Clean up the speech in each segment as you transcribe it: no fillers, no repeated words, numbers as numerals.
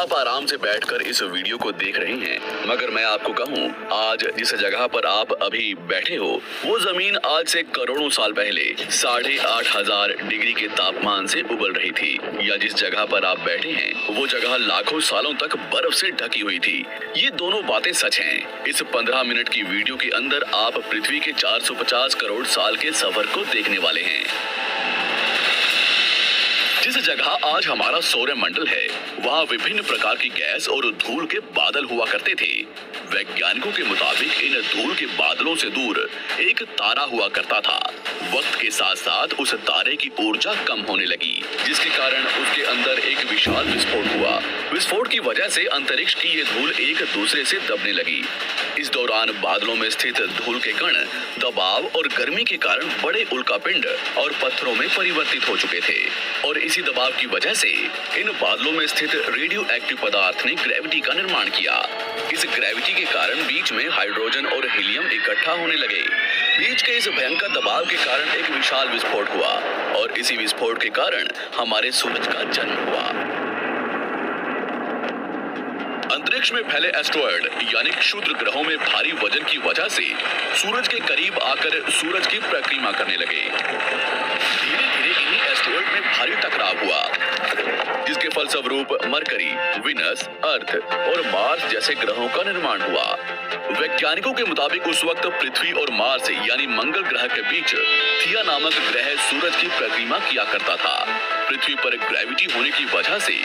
आप आराम से बैठकर इस वीडियो को देख रहे हैं, मगर मैं आपको कहूं, आज जिस जगह पर आप अभी बैठे हो वो जमीन आज से करोड़ों साल पहले 8,500 डिग्री के तापमान से उबल रही थी। या जिस जगह पर आप बैठे हैं वो जगह लाखों सालों तक बर्फ से ढकी हुई थी। ये दोनों बातें सच हैं। इस 15 मिनट की वीडियो के अंदर आप पृथ्वी के 450 करोड़ साल के सफर को देखने वाले हैं। जिस जगह आज हमारा सौरमंडल है वहाँ विभिन्न प्रकार की गैस और धूल के बादल हुआ करते थे। वैज्ञानिकों के मुताबिक इन धूल के बादलों से दूर एक तारा हुआ करता था। वक्त के साथ साथ उस तारे की ऊर्जा कम होने लगी, जिसके कारण उसके अंदर एक विशाल विस्फोट हुआ। विस्फोट की वजह से अंतरिक्ष की ये धूल एक दूसरे से दबने लगी। इस दौरान बादलों में स्थित धूल के कण दबाव और गर्मी के कारण बड़े उल्कापिंड और पत्थरों में परिवर्तित हो चुके थे और इसी दबाव की वजह से इन बादलों में स्थित रेडियो एक्टिव पदार्थ ने ग्रेविटी का निर्माण किया। इस ग्रेविटी के कारण बीच में हाइड्रोजन और हीलियम इकट्ठा होने लगे। बीच के इस भयंकर दबाव के कारण एक विशाल विस्फोट हुआ और इसी विस्फोट के कारण हमारे सूरज का जन्म हुआ। अंतरिक्ष में फैले एस्ट्रॉयड यानी क्षुद्र ग्रहों में भारी वजन की वजह से सूरज के करीब आकर सूरज की परिक्रमा करने लगे। धीरे धीरे इन्हीं एस्ट्रॉयड में भारी टकराव हुआ, जिसके फलस्वरूप मरकरी, विनस, अर्थ और मार्स जैसे ग्रहों का निर्माण हुआ। वैज्ञानिकों के मुताबिक उस वक्त पृथ्वी और मार्स यानी मंगल ग्रह के बीच थिया नामक ग्रह सूरज की परिक्रमा किया करता था। पृथ्वी पर ग्रेविटी होने की वजह से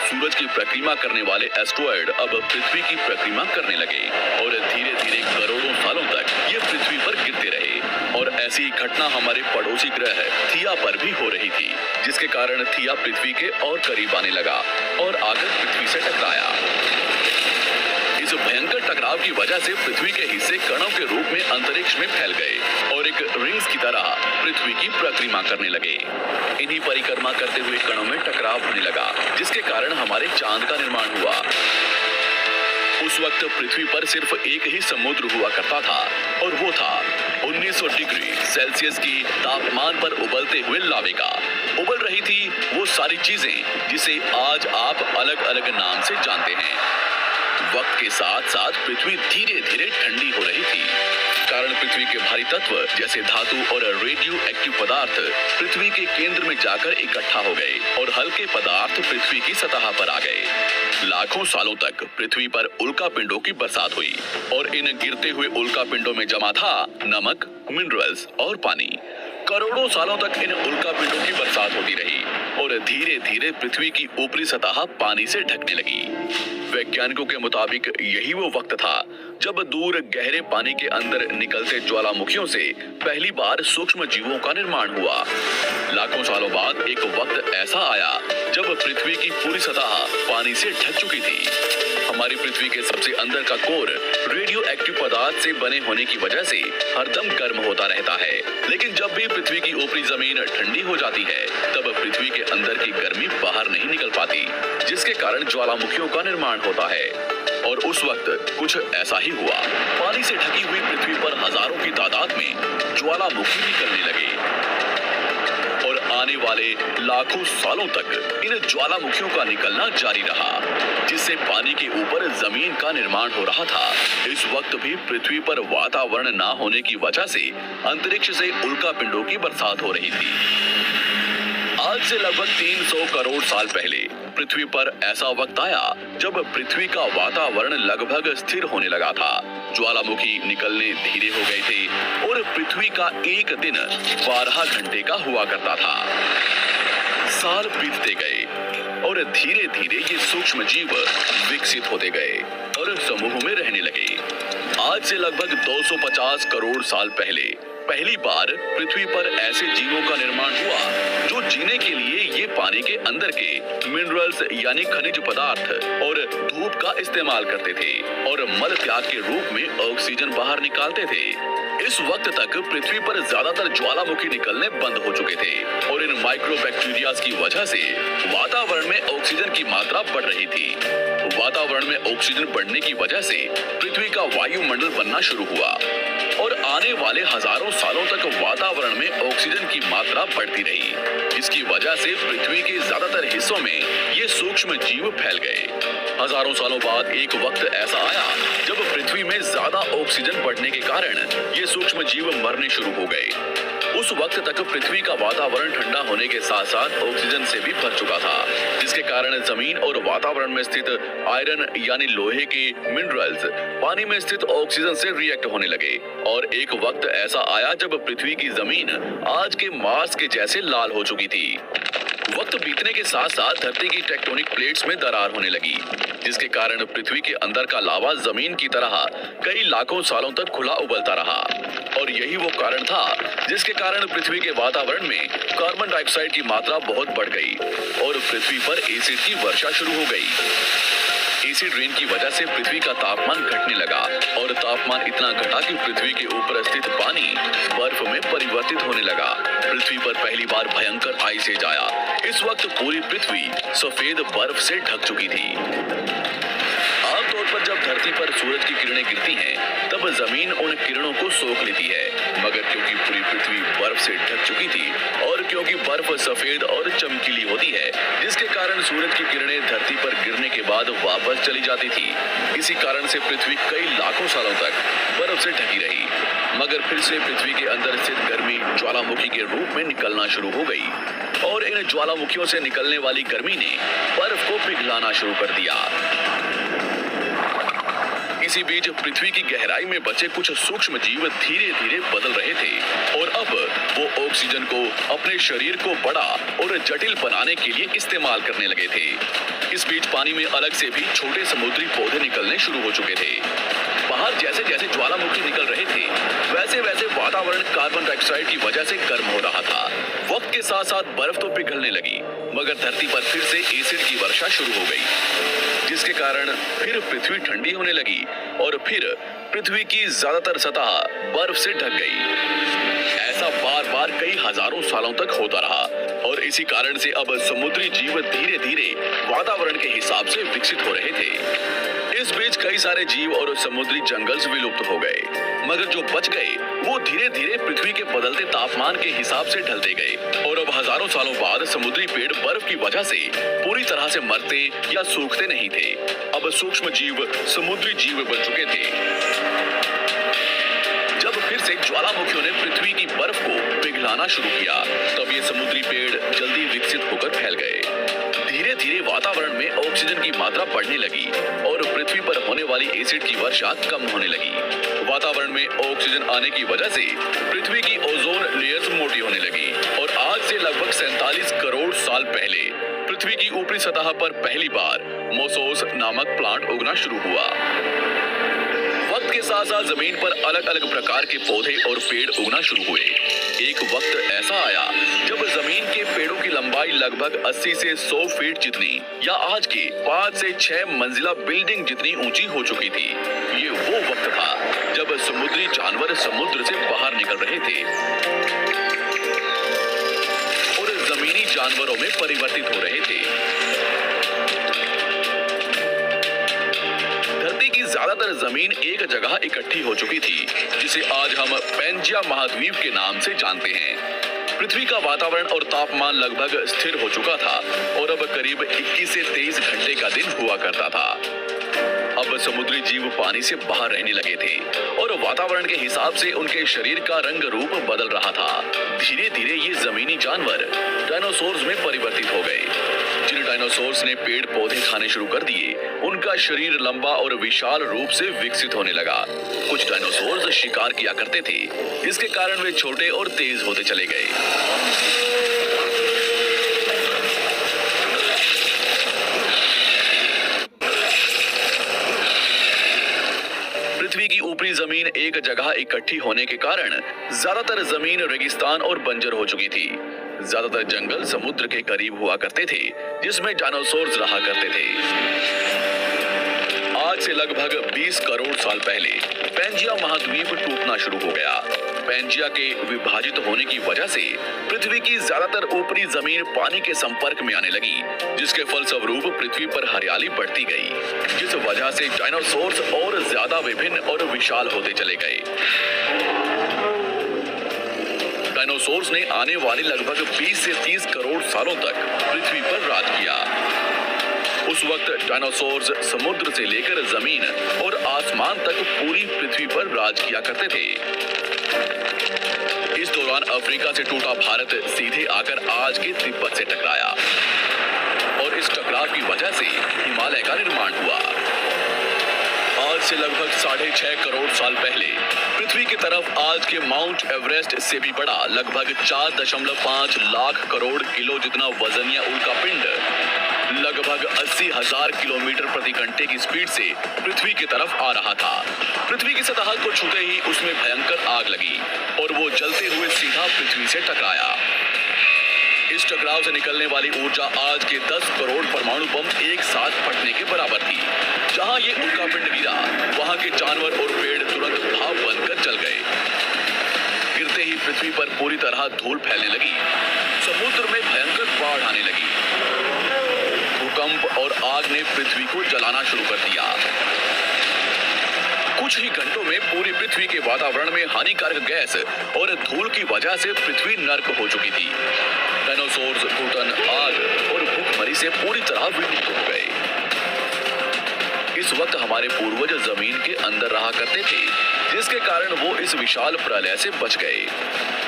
सूरज की परिक्रमा करने वाले एस्ट्रॉयड अब पृथ्वी की परिक्रमा करने लगे और धीरे धीरे करोड़ों सालों तक ये पृथ्वी पर गिरते रहे। और ऐसी घटना हमारे पड़ोसी ग्रह थिया पर भी हो रही थी, जिसके कारण थिया पृथ्वी के और करीब आने लगा और आकर पृथ्वी से टकराया। इस भयंकर टकराव की वजह से पृथ्वी के हिस्से कणों के रूप में अंतरिक्ष में फैल गए और एक रिंग्स की तरह पृथ्वी की परिक्रमा करने लगे। इन्हीं परिक्रमा करते हुए कणों में टकराव होने लगा, जिसके कारण हमारे चांद का निर्माण हुआ। उस वक्त पृथ्वी पर सिर्फ एक ही समुद्र हुआ करता था और वो था 1900 डिग्री सेल्सियस की तापमान पर उबलते हुए लावे का। उबल रही थी वो सारी चीजें जिसे आज आप अलग अलग नाम से जानते हैं। वक्त के साथ साथ पृथ्वी धीरे धीरे ठंडी हो रही थी, कारण पृथ्वी के भारी तत्व जैसे धातु और रेडियो एक्टिव पदार्थ पृथ्वी के केंद्र में जाकर इकट्ठा हो गए और हल्के पदार्थ पृथ्वी की सतह पर आ गए। लाखों सालों तक पृथ्वी पर उल्कापिंडों की बरसात हुई और इन गिरते हुए उल्कापिंडों में जमा था नमक, मिनरल्स और पानी। करोड़ों सालों तक इन उल्कापिंडों की बरसात होती रही और धीरे धीरे पृथ्वी की ऊपरी सतह पानी से ढकने लगी। वैज्ञानिकों के मुताबिक यही वो वक्त था जब दूर गहरे पानी के अंदर निकलते ज्वालामुखियों से पहली बार सूक्ष्म जीवों का निर्माण हुआ। लाखों सालों बाद एक वक्त ऐसा आया जब पृथ्वी की पूरी सतह पानी से ढक चुकी थी। हमारी पृथ्वी के सबसे अंदर का कोर रेडियो एक्टिव पदार्थ से बने होने की वजह से हरदम गर्म होता रहता है, लेकिन जब भी पृथ्वी की ऊपरी जमीन ठंडी हो जाती है तब पृथ्वी के अंदर की गर्मी बाहर नहीं निकल पाती, जिसके कारण ज्वालामुखियों का निर्माण होता है। और उस वक्त कुछ ऐसा ही हुआ। पानी से ढकी हुई पृथ्वी पर हजारों की तादाद में ज्वालामुखी निकलने लगे और आने वाले लाखों सालों तक इन ज्वालामुखियों का निकलना जारी रहा, जिससे पानी के ऊपर जमीन का निर्माण हो रहा था। इस वक्त भी पृथ्वी पर वातावरण ना होने की वजह से अंतरिक्ष से उल्कापिंडों की बरसात हो रही थी। आज से लगभग 300 करोड़ साल पहले पृथ्वी पर ऐसा वक्त आया जब पृथ्वी का वातावरण लगभग स्थिर होने लगा था। ज्वालामुखी निकलने धीरे हो गए थे और पृथ्वी का एक दिन 12 घंटे का हुआ करता था। साल बीतते गए और धीरे धीरे ये सूक्ष्म जीव विकसित होते गए और समूह में रहने लगे। आज से लगभग 250 करोड़ साल पहले पहली बार पृथ्वी पर ऐसे जीवों का निर्माण हुआ जो जीने के लिए ये पानी के अंदर के मिनरल्स यानी खनिज पदार्थ और धूप का इस्तेमाल करते थे और मल त्याग के रूप में ऑक्सीजन बाहर निकालते थे। इस वक्त तक पृथ्वी पर ज्यादातर ज्वालामुखी निकलने बंद हो चुके थे और इन माइक्रोबैक्टीरियाज की वजह से वातावरण में ऑक्सीजन की मात्रा बढ़ रही थी। वातावरण में ऑक्सीजन बढ़ने की वजह से पृथ्वी का वायुमंडल बनना शुरू हुआ और आने वाले हजारों सालों तक वातावरण में ऑक्सीजन की मात्रा बढ़ती रही, जिसकी वजह से पृथ्वी के ज्यादातर हिस्सों में ये सूक्ष्म जीव फैल गए। हजारों सालों बाद एक वक्त ऐसा आया जब पृथ्वी में ज्यादा ऑक्सीजन बढ़ने के कारण ये सूक्ष्म जीव मरने शुरू हो गए। उस वक्त तक पृथ्वी का वातावरण ठंडा होने के साथ साथ ऑक्सीजन से भी भर चुका था, जिसके कारण जमीन और वातावरण में स्थित आयरन यानी लोहे के मिनरल्स पानी में स्थित ऑक्सीजन से रिएक्ट होने लगे। और एक वक्त ऐसा आया जब पृथ्वी की जमीन आज के मार्स के जैसे लाल हो चुकी थी। वक्त बीतने के साथ साथ धरती की टेक्टोनिक प्लेट्स में दरार होने लगी, जिसके कारण पृथ्वी के अंदर का लावा जमीन की तरह कई लाखों सालों तक खुला उबलता रहा। और यही वो कारण था जिसके कारण पृथ्वी के वातावरण में कार्बन डाइऑक्साइड की मात्रा बहुत बढ़ गई और पृथ्वी पर एसिड की वर्षा शुरू हो गई। एसिड रेन की वजह से पृथ्वी का तापमान घटने लगा और तापमान इतना घटा कि पृथ्वी के ऊपर स्थित पानी बर्फ में परिवर्तित होने लगा। पृथ्वी पर पहली बार भयंकर आइस एज आया। इस वक्त पूरी पृथ्वी सफेद बर्फ से ढक चुकी थी। आमतौर पर जब धरती पर सूरज की किरणें गिरती हैं, तब जमीन उन किरणों को सोख लेती है, मगर क्योंकि पूरी पृथ्वी बर्फ से ढक चुकी थी और क्योंकि बर्फ सफेद और चमकीली होती है, जिसके कारण सूरज की किरणें धरती पर गिरने के बाद वापस चली जाती थी। इसी कारण से पृथ्वी कई लाखों सालों तक बर्फ से ढकी रही, मगर फिर से पृथ्वी के अंदर स्थित गर्मी ज्वालामुखी के रूप में निकलना शुरू हो गई और इन ज्वालामुखियों से निकलने वाली गर्मी ने बर्फ को पिघलाना शुरू कर दिया। इसी बीच पृथ्वी की गहराई में बचे कुछ सूक्ष्म जीव धीरे धीरे बदल रहे थे और अब वो ऑक्सीजन को अपने शरीर को बड़ा और जटिल बनाने के लिए इस्तेमाल करने लगे थे। इस बीच पानी में अलग से भी छोटे समुद्री पौधे निकलने शुरू हो चुके थे। बाहर जैसे जैसे ज्वालामुखी निकल रहे थे, वैसे वैसे वातावरण कार्बन डाइऑक्साइड की वजह से गर्म हो रहा था। वक्त के साथ साथ बर्फ तो पिघलने लगी, मगर धरती पर फिर से एसिड की वर्षा शुरू हो गई, जिसके कारण फिर पृथ्वी ठंडी होने लगी और फिर पृथ्वी की ज्यादातर सतह बर्फ से ढक गई। ऐसा बार बार कई हजारों सालों तक होता रहा और इसी कारण से अब समुद्री जीव धीरे धीरे वातावरण के हिसाब से विकसित हो रहे थे। इस बीच कई सारे जीव और समुद्री जंगल विलुप्त हो गए, मगर जो बच गए वो धीरे धीरे पृथ्वी के बदलते तापमान के हिसाब से ढलते गए और अब हजारों सालों बाद समुद्री पेड़ बर्फ की वजह से पूरी तरह से मरते या सूखते नहीं थे। अब सूक्ष्म जीव समुद्री जीव बन चुके थे। जब फिर से ज्वालामुखियों ने पृथ्वी की बर्फ को पिघलाना शुरू किया, तब ये समुद्री पेड़ जल्दी विकसित होकर फैल गए। धीरे धीरे वातावरण में ऑक्सीजन की मात्रा बढ़ने लगी और पृथ्वी पर होने वाली एसिड की वर्षा कम होने लगी। वातावरण में ऑक्सीजन आने की वजह से पृथ्वी की ओजोन लेयर्स मोटी होने लगी और आज से लगभग 47 करोड़ साल पहले पृथ्वी की ऊपरी सतह पर पहली बार मोसोस नामक प्लांट उगना शुरू हुआ। वक्त के साथ साथ जमीन पर अलग अलग प्रकार के पौधे और पेड़ उगना शुरू हुए। एक वक्त ऐसा आया जब जमीन के पेड़ों की लंबाई लगभग 80 से 100 फीट जितनी या आज की 5 से 6 मंजिला बिल्डिंग जितनी ऊंची हो चुकी थी। ये वो वक्त था जब समुद्री जानवर समुद्र से बाहर निकल रहे थे और जमीनी जानवरों में परिवर्तित हो रहे थे। ज्यादातर जमीन एक जगह इकट्ठी हो चुकी थी, जिसे आज हम पैंजिया महाद्वीप के नाम से जानते हैं। पृथ्वी का वातावरण और तापमान लगभग स्थिर हो चुका था और अब करीब 21 से 23 घंटे का दिन हुआ करता था। अब समुद्री जीव पानी से बाहर रहने लगे थे और वातावरण के हिसाब से उनके शरीर का रंग रूप बदल रहा था। धीरे धीरे ये जमीनी जानवर डायनासोर्स में परिवर्तित हो गए। जिन डायनासोर्स ने पेड़ पौधे खाने शुरू कर दिए, उनका शरीर लंबा और विशाल रूप से विकसित होने लगा। कुछ डायनासोर्स शिकार किया करते थे, जिसके कारण वे छोटे और तेज होते चले गए। पृथ्वी की ऊपरी जमीन एक जगह इकट्ठी होने के कारण ज्यादातर जमीन रेगिस्तान और बंजर हो चुकी थी। ज्यादातर जंगल समुद्र के करीब हुआ करते थे, जिसमें डायनासोर्स रहा करते थे। आज से लगभग 20 करोड़ साल पहले पैंजिया महाद्वीप टूटना शुरू हो गया। पैंजिया के विभाजित होने की वजह से पृथ्वी की ज्यादातर ऊपरी जमीन पानी के संपर्क में आने लगी, जिसके फलस्वरूप पृथ्वी पर हरियाली बढ़ती गई, जिस वजह से डायनासोर्स और ज्यादा विभिन्न और विशाल होते चले गए। डायनासोर्स ने आने वाले लगभग 20 से 30 करोड़ सालों तक पृथ्वी पर राज किया। उस वक्त डायनासोर्स समुद्र से लेकर जमीन और आसमान तक पूरी पृथ्वी पर राज किया करते थे। इस दौरान अफ्रीका से टूटा भारत सीधे आकर आज के तिब्बत से टकराया और इस टकराव की वजह से हिमालय का निर्माण हुआ। आज से लगभग 6.5 करोड़ साल पहले पृथ्वी की तरफ आज के माउंट एवरेस्ट से भी बड़ा लगभग 4.5 लाख करोड़ किलो जितना वजनिया उल्कापिंड लगभग 80,000 किलोमीटर प्रति घंटे की स्पीड से पृथ्वी की तरफ आ रहा था। पृथ्वी की सतह को छूते ही उसमें भयंकर आग लगी और वो जलते हुए सीधा पृथ्वी से टकराया। इस टकराव से निकलने वाली ऊर्जा आज के 10 करोड़ परमाणु बम एक साथ फटने के बराबर थी। जहां ये उल्कापिंड गिरा, वहां के जानवर और पेड़ तुरंत भाप बनकर जल गए। गिरते ही पृथ्वी पर पूरी तरह धूल फैलने लगी। समुद्र में भयंकर बाढ़ आने लगी। भूकंप और आग ने पृथ्वी को जलाना शुरू कर दिया। कुछ ही घंटों में पूरी पृथ्वी के वातावरण में हानिकारक गैस और धूल की वजह से पृथ्वी नर्क हो चुकी थी। डायनासोर्स, घुटन, आग और भूखमरी से पूरी तरह विलुप्त हो गए। इस वक्त हमारे पूर्वज जमीन के अंदर रहा करते थे, जिसके कारण वो इस विशाल प्रलय से बच गए।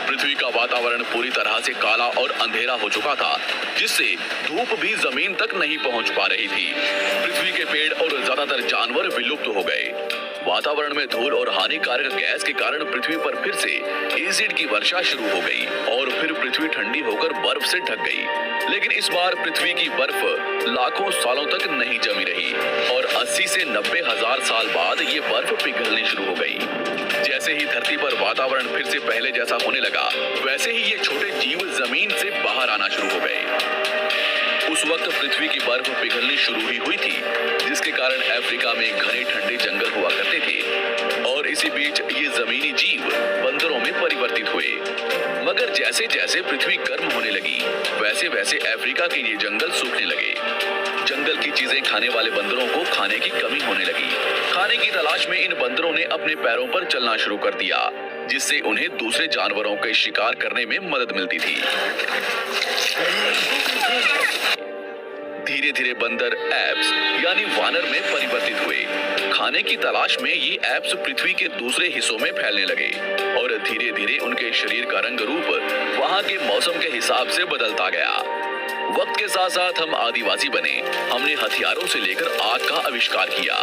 पृथ्वी का वातावरण पूरी तरह से काला और अंधेरा हो चुका था, जिससे धूप भी जमीन तक नहीं पहुंच पा रही थी। पृथ्वी के पेड़ और ज्यादातर जानवर विलुप्त हो गए। वातावरण में धूल और हानिकारक गैस के कारण पृथ्वी पर फिर से एसिड की वर्षा शुरू हो गई और फिर पृथ्वी ठंडी होकर बर्फ से ढक गई। लेकिन इस बार पृथ्वी की बर्फ लाखों सालों तक नहीं जमी रही और 80 से 90 हजार साल बाद ये बर्फ पिघलनी शुरू हो गई। जैसे ही धरती पर वातावरण फिर से पहले जैसा होने लगा, वैसे ही ये छोटे जीव जमीन से बाहर आना शुरू हो गए। उस वक्त पृथ्वी की बर्फ पिघलनी शुरू ही हुई थी, जिसके कारण अफ्रीका में घने ठंडे जंगल हुआ करते थे और इसी बीच ये जमीनी जीव बंदरों में परिवर्तित हुए। मगर जैसे जैसे पृथ्वी गर्म होने लगी, वैसे वैसे अफ्रीका के ये जंगल सूखने लगे। जंगल की चीजें खाने वाले बंदरों को खाने की कमी होने लगी। खाने की तलाश में इन बंदरों ने अपने पैरों पर चलना शुरू कर दिया, जिससे उन्हें दूसरे जानवरों के शिकार करने में मदद मिलती थी। धीरे धीरे बंदर एप्स यानी वानर में परिवर्तित हुए। खाने की तलाश में ये एप्स पृथ्वी के दूसरे हिस्सों में फैलने लगे और धीरे धीरे उनके शरीर का रंग रूप वहां के मौसम के हिसाब से बदलता गया। वक्त के साथ साथ हम आदिवासी बने। हमने हथियारों से लेकर आग का आविष्कार किया।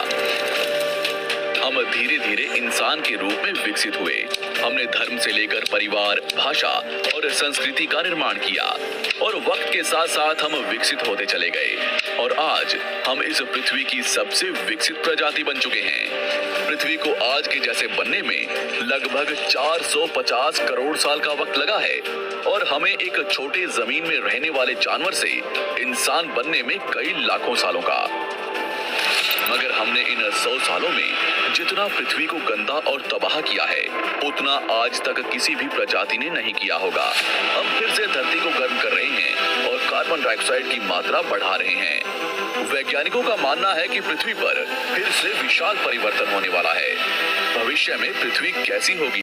हम धीरे धीरे इंसान के रूप में विकसित हुए। हमने धर्म से लेकर परिवार, भाषा और संस्कृति का निर्माण किया और वक्त के साथ साथ हम विकसित होते चले गए और आज हम इस पृथ्वी की सबसे विकसित प्रजाति बन चुके हैं। पृथ्वी को आज के जैसे बनने में लगभग 450 करोड़ साल का वक्त लगा है और हमें एक छोटे जमीन में रहने वाले जानवर से इंसान बनने में कई लाखों सालों का। मगर हमने इन 100 सालों में जितना पृथ्वी को गंदा और तबाह किया है, उतना आज तक किसी भी प्रजाति ने नहीं किया होगा। हम फिर से धरती को गर्म कर रहे हैं और कार्बन डाइऑक्साइड की मात्रा बढ़ा रहे हैं। वैज्ञानिकों का मानना है कि पृथ्वी पर फिर से विशाल परिवर्तन होने वाला है। भविष्य में पृथ्वी कैसी होगी